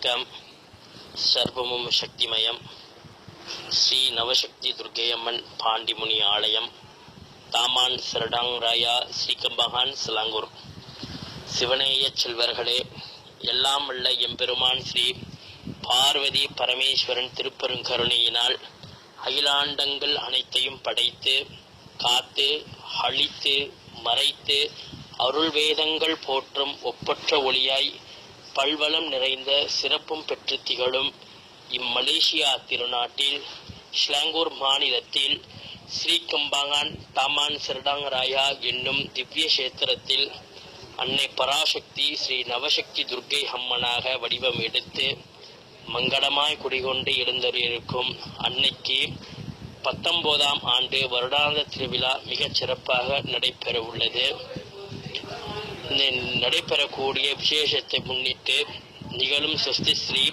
வணக்கம். சர்வமும் சக்திமயம். ஸ்ரீ நவசக்தி துர்க்கையம்மன் பாண்டிமுனி ஆலயம், தாமான் சரடாங் ராயா, ஸ்ரீகம்பகான், சிலாங்கூர். சிவனேய செல்வர்களே, எல்லாம் வல்ல எம்பெருமான் ஸ்ரீ பார்வதி பரமேஸ்வரன் திருப்பெருங்கருணையினால் அகிலாண்டங்கள் அனைத்தையும் படைத்து காத்து அழித்து மறைத்து அருள் வேதங்கள் போற்றும் ஒப்பற்ற ஒளியாய் பல்வளம் நிறைந்த சிறப்பும் பெற்று திகழும் இம்மலேசியா திருநாட்டில் ஸ்லாங்கூர் மாநிலத்தில் ஸ்ரீகம்பகான் தாமான் சரடாங் ராயா என்னும் திவ்ய கஷேத்திரத்தில் அன்னை பராசக்தி ஸ்ரீ நவசக்தி துர்க்கை அம்மனாக வடிவம் எடுத்து மங்களமாய் குடிகொண்டு எழுந்தருளிருக்கும் அன்னைக்கு 19ஆம் ஆண்டு வருடாந்த திருவிழா மிகச் சிறப்பாக நடைபெற உள்ளது. நடைபெறக்கூடிய விசேஷத்தை முன்னிட்டு நிகழும் சொஸ்தி ஸ்ரீ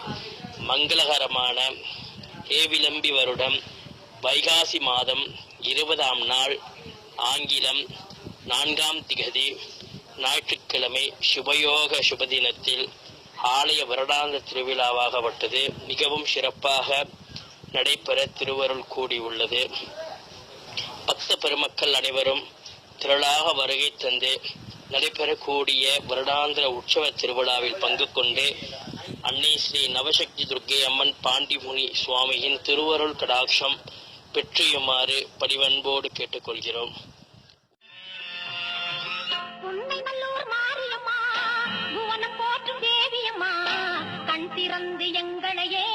மங்களகரமான ஏவிலம்பி வருடம் வைகாசி மாதம் 20ஆம் நாள் ஆங்கிலம் 4ஆம் திகதி ஞாயிற்றுக்கிழமை சுபயோக சுபதினத்தில் ஆலய வருடாந்த திருவிழாவாகப்பட்டது மிகவும் சிறப்பாக நடைபெற திருவருள் கூடியுள்ளது. பக்த பெருமக்கள் அனைவரும் திரளாக வருகை தந்து நடைபெறக்கூடிய வருடாந்திர உற்சவ திருவிழாவில் பங்கு கொண்டு அன்னை ஸ்ரீ நவசக்தி துர்க்கை அம்மன் பாண்டிமுனி சுவாமியின் திருவருள் கடாட்சம் பெற்றியுமாறு பணிவன்போடு கேட்டுக்கொள்கிறோம். கண் திறந்து எங்களையே